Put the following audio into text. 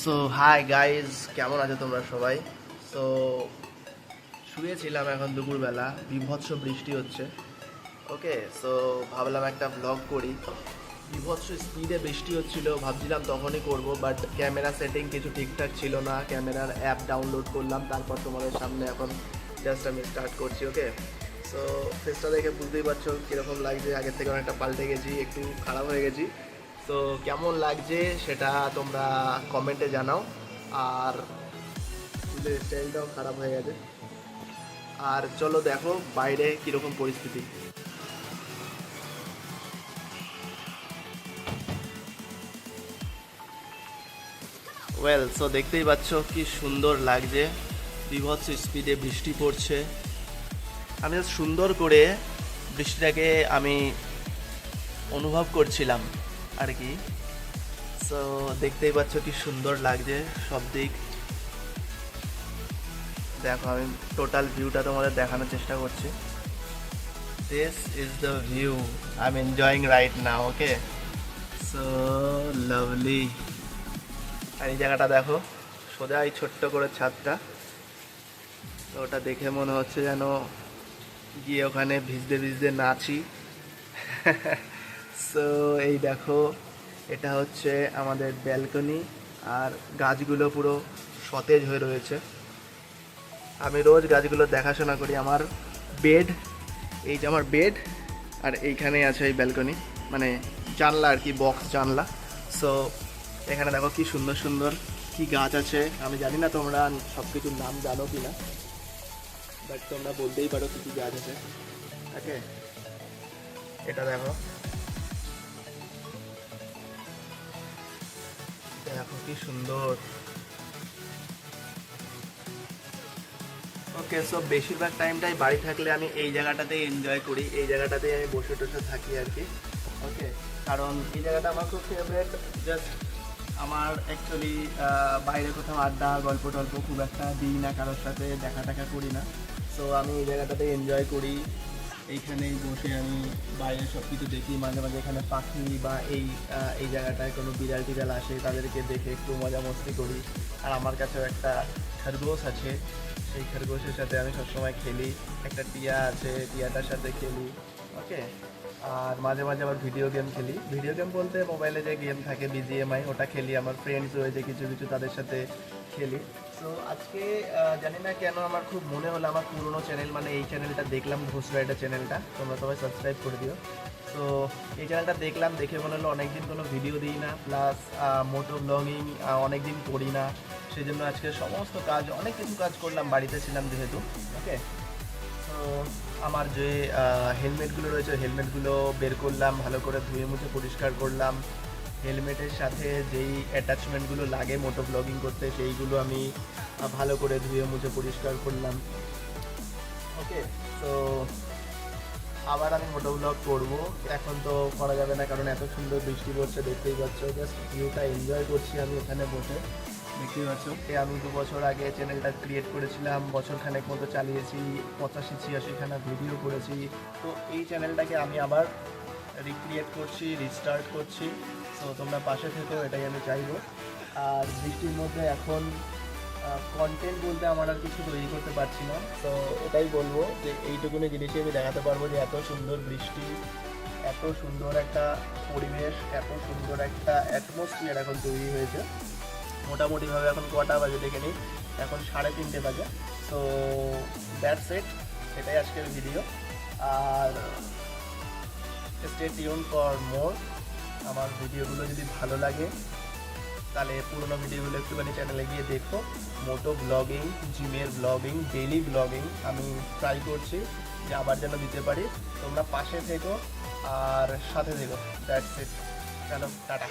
So hi guys, কেমন আছো তোমরা সবাই? সো শুয়েছিলাম, এখন দুপুরবেলা বিভৎস বৃষ্টি হচ্ছে। ওকে, সো ভাবলাম একটা ব্লগ করি। বিভৎস স্পিডে বৃষ্টি হচ্ছিল, ভাবছিলাম তখনই করব, বাট ক্যামেরা সেটিং কিছু ঠিকঠাক ছিল না। ক্যামেরার অ্যাপ ডাউনলোড করলাম, তারপর তোমাদের সামনে এখন জাস্ট আমি স্টার্ট করছি। ওকে, সো ফেসটা দেখে বুঝতেই পারছো কীরকম লাগছে। আগের থেকে অনেকটা পাল্টে গেছি, একটু খারাপ হয়ে গেছি। তো কেমন লাগছে সেটা তোমরা কমেন্টে জানাও। আর চুলের স্টাইলটাও খারাপ হয়ে গেছে। আর চলো দেখো বাইরে কীরকম পরিস্থিতি। ওয়েল, সো দেখতেই পাচ্ছ কি সুন্দর লাগছে, বিভৎস স্পিডে বৃষ্টি পড়ছে। আমি সুন্দর করে বৃষ্টিটাকে আমি অনুভব করছিলাম আর কি। সো দেখতেই পাচ্ছ কি সুন্দর লাগছে সব দিক। দেখো, আমি টোটাল ভিউটা তোমাদের দেখানোর চেষ্টা করছি। This is the view I am enjoying right now. Okay, so lovely. আর এই জায়গাটা দেখো, সোজা এই ছোট্ট করে ছাদটা, তো ওটা দেখে মনে হচ্ছে যেন গিয়ে ওখানে ভিজতে ভিজতে নাচি। সো এই দেখো, এটা হচ্ছে আমাদের ব্যালকনি, আর গাছগুলো পুরো সতেজ হয়ে রয়েছে। আমি রোজ গাছগুলো দেখাশোনা করি। আমার বেড, এই যে আমার বেড, আর এইখানে আছে এই ব্যালকনি, মানে জানলা আর কি, বক্স জানলা। সো এখানে দেখো কি সুন্দর সুন্দর কি গাছ আছে। আমি জানি না তোমরা সব কিছুর নাম জানো কি না, বাট তোমরা বলতেই পারো কী কী গাছ আছে। ওকে, এটা দেখো, দেখো কি সুন্দর। ওকে, সো বেশিরভাগ টাইমটাই বাড়ি থাকলে আমি এই জায়গাটাতেই এনজয় করি, এই জায়গাটাতেই আমি বসে টসে থাকি আর কি। ওকে, কারণ এই জায়গাটা আমার খুব ফেভারেট। জাস্ট আমার অ্যাকচুয়ালি বাইরে কোথাও আড্ডা গল্প টল্প খুব একটা দিই না, কারোর সাথে দেখা টাকা করি না। সো আমি এই জায়গাটাতেই এনজয় করি। এইখানেই বসে আমি বাইরে সব কিছু দেখি। মাঝে মাঝে এখানে পাখি বা এই জায়গাটায় কোনো বিড়াল টিড়াল আসে, তাদেরকে দেখে একটু মজা মস্তি করি। আর আমার কাছেও একটা খরগোশ আছে, সেই খরগোশের সাথে আমি সবসময় খেলি। একটা টিয়া আছে, টিয়াটার সাথে খেলি। ওকে, আর মাঝে মাঝে আবার ভিডিও গেম খেলি। ভিডিও গেম বলতে মোবাইলে যে গেম থাকে BGMI, ওটা খেলি। আমার ফ্রেন্ডস রয়েছে কিছু কিছু, তাদের সাথে খেলি। তো আজকে জানি না কেন আমার খুব মনে হলো আমার পুরনো চ্যানেল, মানে এই চ্যানেলটা দেখলাম, ঘোষ রাইডার চ্যানেলটা, তোমরা সবাই সাবস্ক্রাইব করে দিও। তো এই চ্যানেলটা দেখলাম, দেখে মনে হলো অনেকদিন কোনো ভিডিও দিই না, প্লাস মোটো ব্লগিং অনেকদিন করি না। সেই জন্য আজকে সমস্ত কাজ, অনেক কিছু কাজ করলাম, বাড়িতে ছিলাম যেহেতু। ওকে, তো আমার যে হেলমেটগুলো রয়েছে, হেলমেটগুলো বের করলাম, ভালো করে ধুয়ে মুছে পরিষ্কার করলাম। হেলমেটের সাথে যেই অ্যাটাচমেন্টগুলো লাগে মোটো ব্লগিং করতে, সেইগুলো আমি ভালো করে ধুয়ে মুছে পরিষ্কার করলাম। ওকে, তো আবার আমি মোটো ব্লগ করবো। এখন তো করা যাবে না, কারণ এত সুন্দর বৃষ্টি পড়ছে, দেখতেই পাচ্ছ। জাস্ট ভিউটা এনজয় করছি আমি এখানে বসে, দেখতেই পাচ্ছ। আমি 2 বছর আগে চ্যানেলটা ক্রিয়েট করেছিলাম, বছরখানেক মতো চালিয়েছি, 85-86খানা ভিডিও করেছি। তো এই চ্যানেলটাকে আমি আবার রিক্রিয়েট করছি, রিস্টার্ট করছি। সো তোমরা পাশে থেকো, এটাই আমি চাইবো। আর বৃষ্টির মধ্যে এখন কন্টেন্ট বলতে আমার আর কিছু তৈরি করতে পারছি না। তো এটাই বলবো যে এইটুকুনি জিনিসই আমি দেখাতে পারবো যে এত সুন্দর বৃষ্টি, এত সুন্দর একটা পরিবেশ, এত সুন্দর একটা অ্যাটমসফিয়ার এখন তৈরি হয়েছে। মোটামুটিভাবে এখন কটা বাজে দেখে নিই, এখন 3:30 বাজে। তো দ্যাটস ইট, এটাই আজকের ভিডিও। আর স্টে টিউন ফর মোর। আমার ভিডিওগুলো যদি ভালো লাগে তাহলে পুরোনো ভিডিওগুলো একটুখানি চ্যানেলে গিয়ে দেখো। মোটো ব্লগিং, জিমের ব্লগিং, ডেইলি ব্লগিং আমি ট্রাই করছি যে আবার যেন দিতে পারি। তোমরা পাশে থেকো আর সাথে থেকো। দ্যাটস ইট, চলো টাটা।